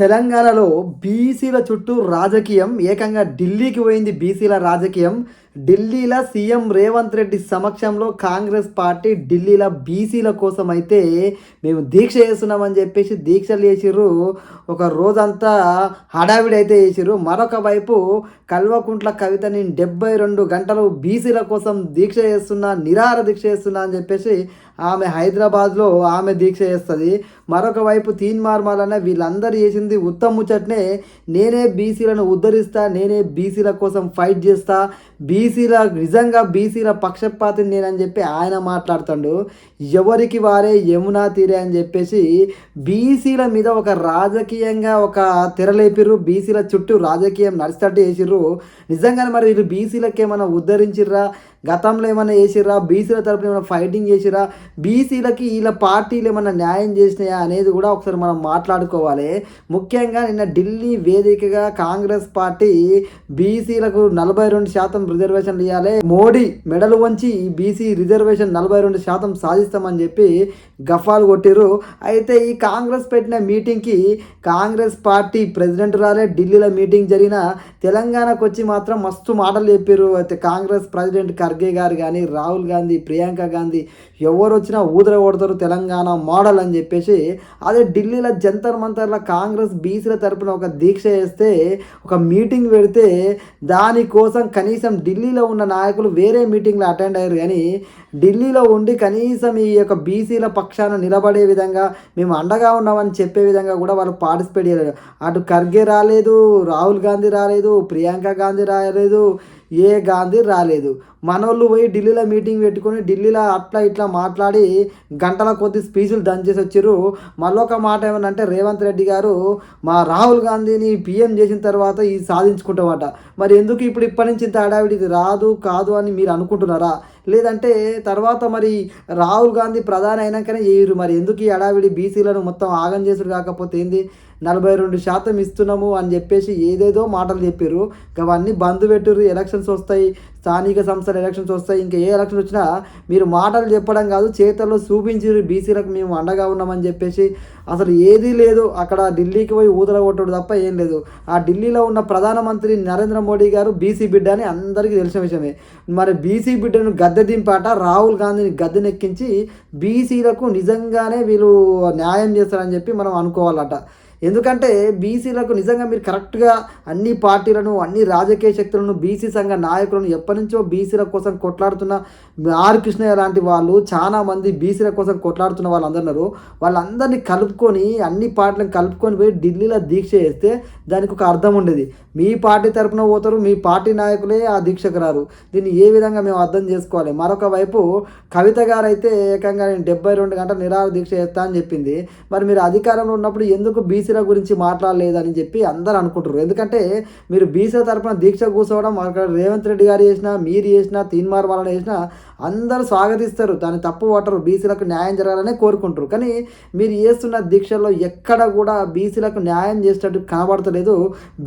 తెలంగాణలో బీసీల చుట్టూ రాజకీయం ఏకంగా ఢిల్లీకి పోయింది. బీసీల రాజకీయం ఢిల్లీలో సీఎం రేవంత్ రెడ్డి సమక్షంలో కాంగ్రెస్ పార్టీ ఢిల్లీలో బీసీల కోసం అయితే మేము దీక్ష చేస్తున్నామని చెప్పేసి దీక్షలు చేసిర్రు. ఒక రోజంతా హడావిడి అయితే చేసిర్రు. మరొక వైపు కల్వకుంట్ల కవిత నేను 72 గంటలు బీసీల కోసం దీక్ష చేస్తున్నా, నిరాహార దీక్ష చేస్తున్నా అని చెప్పేసి ఆమె హైదరాబాద్లో ఆమె దీక్ష చేస్తుంది. మరొక వైపు తీన్మార్మలన్న వీళ్ళందరూ చేసింది ఉత్తమ ముచ్చట్నే, నేనే బీసీలను ఉద్ధరిస్తా, నేనే బీసీల కోసం ఫైట్ చేస్తా, నిజంగా బీసీల పక్షపాతిని నేనని చెప్పి ఆయన మాట్లాడుతాడు. ఎవరికి వారే యమునా తీరే అని చెప్పేసి బీసీల మీద ఒక రాజకీయంగా ఒక తెరలేపిర్రు. బీసీల చుట్టూ రాజకీయం నడిచేటట్టు చేసిర్రు. నిజంగానే మరి వీళ్ళు బీసీలకు ఏమైనా ఉద్ధరించిర్రా, గతంలో ఏమైనా చేసిర్రా, బీసీల తరపున ఏమైనా ఫైటింగ్ చేసిర్రా, బీసీలకి వీళ్ళ పార్టీలు ఏమైనా న్యాయం చేసినాయా అనేది కూడా ఒకసారి మనం మాట్లాడుకోవాలి. ముఖ్యంగా నిన్న ఢిల్లీ వేదికగా కాంగ్రెస్ పార్టీ బీసీలకు 42% రిజర్వేషన్లు ఇవ్వాలి, మోడీ మెడలు వంచి ఈ బీసీ రిజర్వేషన్ 42% సాధిస్తామని చెప్పి గఫాలు కొట్టిర్రు. అయితే ఈ కాంగ్రెస్ పెట్టిన మీటింగ్కి కాంగ్రెస్ పార్టీ ప్రెసిడెంట్ రాలే. ఢిల్లీలో మీటింగ్ జరిగిన తెలంగాణకు వచ్చి మాత్రం మస్తు మాటలు చెప్పారు. అయితే కాంగ్రెస్ ప్రెసిడెంట్ ఖర్గే గారు కానీ, రాహుల్ గాంధీ, ప్రియాంక గాంధీ ఎవరు వచ్చినా ఊదర కొడతారు తెలంగాణ మోడల్ అని చెప్పేసి, అదే ఢిల్లీలో జంతర్ మంతర్లో కాంగ్రెస్ బీసీల తరపున ఒక దీక్ష చేస్తే, ఒక మీటింగ్ పెడితే దానికోసం కనీసం ఢిల్లీలో ఉన్న నాయకులు వేరే మీటింగ్లో అటెండ్ అయ్యారు. కానీ ఢిల్లీలో ఉండి కనీసం ఈ యొక్క బీసీల పక్షాన నిలబడే విధంగా మేము అండగా ఉన్నామని చెప్పే విధంగా కూడా వాళ్ళు పార్టిసిపేట్ చేయలేదు. అటు ఖర్గే రాలేదు, రాహుల్ గాంధీ రాలేదు, ప్రియాంక గాంధీ రాలేదు, ఏ గాంధీ రాలేదు. మనోళ్ళు పోయి ఢిల్లీలో మీటింగ్ పెట్టుకొని ఢిల్లీలో అట్లా ఇట్లా మాట్లాడి గంటల కొద్ది స్పీచ్లు దంచేసి వచ్చారు. మళ్ళొక మాట ఏమనంటే రేవంత్ రెడ్డి గారు మా రాహుల్ గాంధీని పీఎం చేసిన తర్వాత ఇది సాధించుకుంటామట. మరి ఎందుకు ఇప్పటి నుంచి ఇంత హడావిడి, ఇది రాదు కాదు అని మీరు అనుకుంటున్నారా? లేదంటే తర్వాత మరి రాహుల్ గాంధీ ప్రధాని అయినాకనే చేయరు, మరి ఎందుకు ఈ హడావిడి, బీసీలను మొత్తం ఆగం చేసుడు కాకపోతే ఏంది, 42% ఇస్తున్నాము అని చెప్పేసి ఏదేదో మాటలు చెప్పారు. అవన్నీ బంద్ పెట్టుర్రు. ఎలక్షన్స్ వస్తాయి, స్థానిక సంస్థల ఎలక్షన్స్ వస్తాయి, ఇంకా ఏ ఎలక్షన్స్ వచ్చినా మీరు మాటలు చెప్పడం కాదు చేతల్లో చూపించారు బీసీలకు మేము అండగా ఉన్నామని చెప్పేసి. అసలు ఏదీ లేదు అక్కడ. ఢిల్లీకి పోయి ఊదల కొట్టడు తప్ప ఏం లేదు. ఆ ఢిల్లీలో ఉన్న ప్రధానమంత్రి నరేంద్ర మోడీ గారు బీసీ బిడ్డ అని అందరికీ తెలిసిన విషయమే. మరి బీసీ బిడ్డను గద్దె దింపాట, రాహుల్ గాంధీని గద్దెనెక్కించి బీసీలకు నిజంగానే వీళ్ళు న్యాయం చేస్తారని చెప్పి మనం అనుకోవాలట. ఎందుకంటే బీసీలకు నిజంగా మీరు కరెక్ట్గా అన్ని పార్టీలను, అన్ని రాజకీయ శక్తులను, బీసీ సంఘ నాయకులను, ఎప్పటి నుంచో బీసీల కోసం కొట్లాడుతున్న ఆర్ కృష్ణయ్య లాంటి వాళ్ళు చాలామంది బీసీల కోసం కొట్లాడుతున్న వాళ్ళందరూ వాళ్ళందరినీ కలుపుకొని, అన్ని పార్టీలను కలుపుకొని పోయి ఢిల్లీలో దీక్ష చేస్తే దానికి ఒక అర్థం ఉండేది. మీ పార్టీ తరపున పోతారు, మీ పార్టీ నాయకులే ఆ దీక్షకు రారు. దీన్ని ఏ విధంగా మేము అర్థం చేసుకోవాలి? మరొక వైపు కవిత గారు అయితే ఏకంగా నేను 72 గంటలు నిరాహార దీక్ష చేస్తా అని చెప్పింది. మరి మీరు అధికారంలో ఉన్నప్పుడు ఎందుకు బీసీల గురించి మాట్లాడలేదని చెప్పి అందరూ అనుకుంటారు. ఎందుకంటే మీరు బీసీల తరపున దీక్ష కూర్చోవడం అక్కడ రేవంత్ రెడ్డి గారు చేసినా, మీరు చేసినా, తీన్మార్ వాళ్ళని చేసినా అందరూ స్వాగతిస్తారు, దాన్ని తప్పు పట్టరు, బీసీలకు న్యాయం జరగాలనే కోరుకుంటారు. కానీ మీరు చేస్తున్న దీక్షల్లో ఎక్కడ కూడా బీసీలకు న్యాయం చేసినట్టు కనబడతలేదు.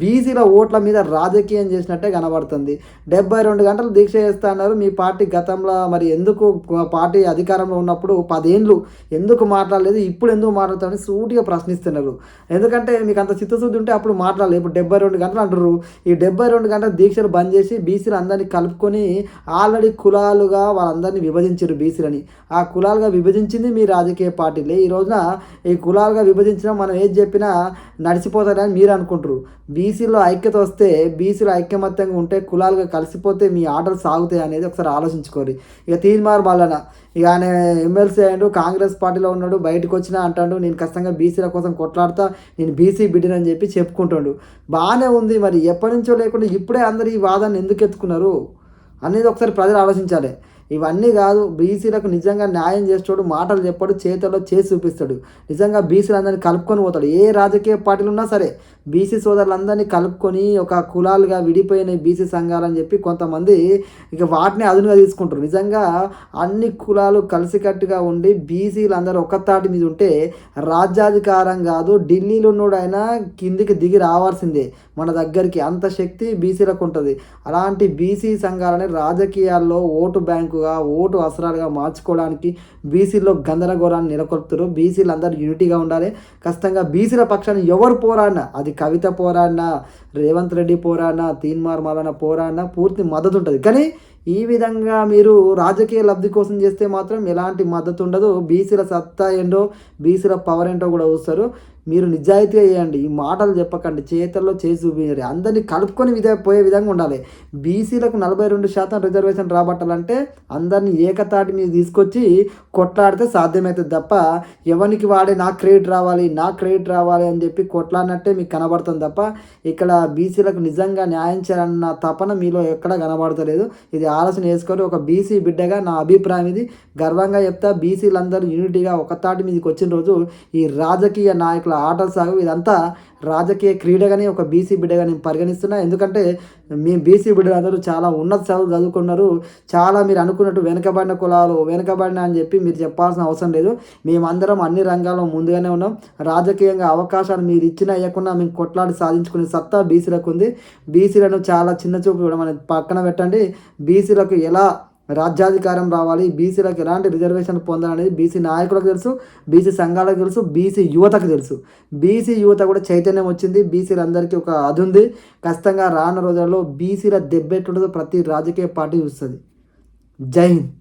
బీసీల ఓట్ల మీద రాజకీయం చేసినట్టే కనబడుతుంది. 72 గంటలు దీక్ష చేస్తా అన్నారు. మీ పార్టీ గతంలో మరి ఎందుకు పార్టీ అధికారంలో ఉన్నప్పుడు 10 ఏళ్ళు ఎందుకు మాట్లాడలేదు, ఇప్పుడు ఎందుకు మాట్లాడతామని సూటిగా ప్రశ్నిస్తున్నారు. ఎందుకంటే మీకు అంత చిత్తశుద్ధి ఉంటే అప్పుడు మాట్లాడలేదు. ఇప్పుడు 72 గంటలు అంటారు. ఈ 72 గంటల దీక్షలు బంద్ చేసి బీసీలు అందరినీ కలుపుకొని ఆల్రెడీ కులాలుగా వాళ్ళందరినీ విభజించారు బీసీలని. ఆ కులాలుగా విభజించింది మీ రాజకీయ పార్టీలే. ఈ రోజున ఈ కులాలుగా విభజించినా మనం ఏది చెప్పినా నడిచిపోతారని మీరు అనుకుంటారు. బీసీలో ఐక్యత వస్తే, బీసీలో ఐక్యమత్యంగా ఉంటే, కులాలుగా కలిసిపోతే మీ ఆటలు సాగుతాయి అనేది ఒకసారి ఆలోచించుకోరు. ఇక తీన్మార్ మల్లన ఇక ఆయన ఎమ్మెల్సీ అయ్యాడు, కాంగ్రెస్ పార్టీలో ఉన్నాడు, బయటకు వచ్చినా అంటాడు నేను ఖచ్చితంగా బీసీల కోసం కొట్లాడతా, నేను బీసీ బిడ్డనని చెప్పి చెప్పుకుంటాడు. బాగానే ఉంది. మరి ఎప్పటి నుంచో లేకుండా ఇప్పుడే అందరు ఈ వాదాన్ని ఎందుకు ఎత్తుకున్నారు అనేది ఒకసారి ప్రజలు ఆలోచించాలి. ఇవన్నీ కాదు, బీసీలకు నిజంగా న్యాయం చేస్తాడు, మాటలు చెప్పాడు, చేతల్లో చేసి చూపిస్తాడు, నిజంగా బీసీలు అందరినీ కలుపుకొని పోతాడు. ఏ రాజకీయ పార్టీలు ఉన్నా సరే బీసీ సోదరులందరినీ కలుపుకొని ఒక కులాలుగా విడిపోయిన బీసీ సంఘాలని చెప్పి కొంతమంది ఇక వాటిని అదునుగా తీసుకుంటారు. నిజంగా అన్ని కులాలు కలిసికట్టుగా ఉండి బీసీలు అందరూ ఒక్కతాటి మీద ఉంటే రాజ్యాధికారం కాదు, ఢిల్లీలో ఉన్నోడైనా కిందికి దిగి రావాల్సిందే మన దగ్గరికి, అంత శక్తి బీసీలకు ఉంటుంది. అలాంటి బీసీ సంఘాలని రాజకీయాల్లో ఓటు బ్యాంకుగా, ఓటు అసరాలుగా మార్చుకోవడానికి బీసీలో గందరగోళాన్ని నెలకొల్పుతారు. బీసీలు అందరూ యూనిటీగా ఉండాలి. ఖచ్చితంగా బీసీల పక్షాన్ని ఎవరు పోరాడినా, అది కవిత పోరాడినా, రేవంత్ రెడ్డి పోరాడినా, తీన్మార్ మల్లన్న పోరాడినా పూర్తి మద్దతు ఉంటుంది. కానీ ఈ విధంగా మీరు రాజకీయ లబ్ధి కోసం చేస్తే మాత్రం ఎలాంటి మద్దతు ఉండదు. బీసీల సత్తా ఏంటో, బీసీల పవర్ ఏంటో కూడా చూస్తారు. మీరు నిజాయితీగా చేయండి, ఈ మాటలు చెప్పకండి, చేతల్లో చేసి చూపించారు. అందరినీ కలుపుకొని పోయే విధంగా ఉండాలి. బీసీలకు 42% రిజర్వేషన్ రాబట్టాలంటే అందరినీ ఏకతాటి మీద తీసుకొచ్చి కొట్లాడితే సాధ్యమవుతుంది తప్ప ఎవరికి వాడే నాకు క్రెడిట్ రావాలి అని చెప్పి కొట్లాడినట్టే మీకు కనబడుతుంది తప్ప ఇక్కడ బీసీలకు నిజంగా న్యాయం చేయాలన్న తపన మీలో ఎక్కడా కనబడతలేదు. ఇది ఆలోచన చేసుకొని ఒక బీసీ బిడ్డగా నా అభిప్రాయం ఇది. గర్వంగా చెప్తా, బీసీలందరూ యూనిటీగా ఒకతాటి మీదకి వచ్చిన రోజు ఈ రాజకీయ నాయకుల ఆటలు సాగు ఇదంతా రాజకీయ క్రీడగానే ఒక బీసీ బిడ్డగా నేను పరిగణిస్తున్నా. ఎందుకంటే మీ బీసీ బిడ్డలు అందరూ చాలా ఉన్నత చదువుకున్నారు. చాలా మీరు అనుకున్నట్టు వెనుకబడిన కులాలు వెనుకబడిన అని చెప్పి మీరు చెప్పాల్సిన అవసరం లేదు. మేమందరం అన్ని రంగాల్లో ముందుగానే ఉన్నాం. రాజకీయంగా అవకాశాలు మీరు ఇచ్చినా ఇవ్వకుండా మేము కొట్లాడి సాధించుకునే సత్తా బీసీలకు ఉంది. బీసీలను చాలా చిన్న చూపు కూడా మనం పక్కన పెట్టండి. బీసీలకు ఎలా రాజ్యాధికారం రావాలి, బీసీలకు ఎలాంటి రిజర్వేషన్ పొందాలనేది బీసీ నాయకులకు తెలుసు, బీసీ సంఘాలకు తెలుసు, బీసీ యువతకు తెలుసు. బీసీ యువత కూడా చైతన్యం వచ్చింది. బీసీలందరికీ ఒక అది ఉంది. ఖచ్చితంగా రానున్న రోజుల్లో బీసీల దెబ్బెట్టుండదో ప్రతి రాజకీయ పార్టీ చూస్తుంది. జై హింద్.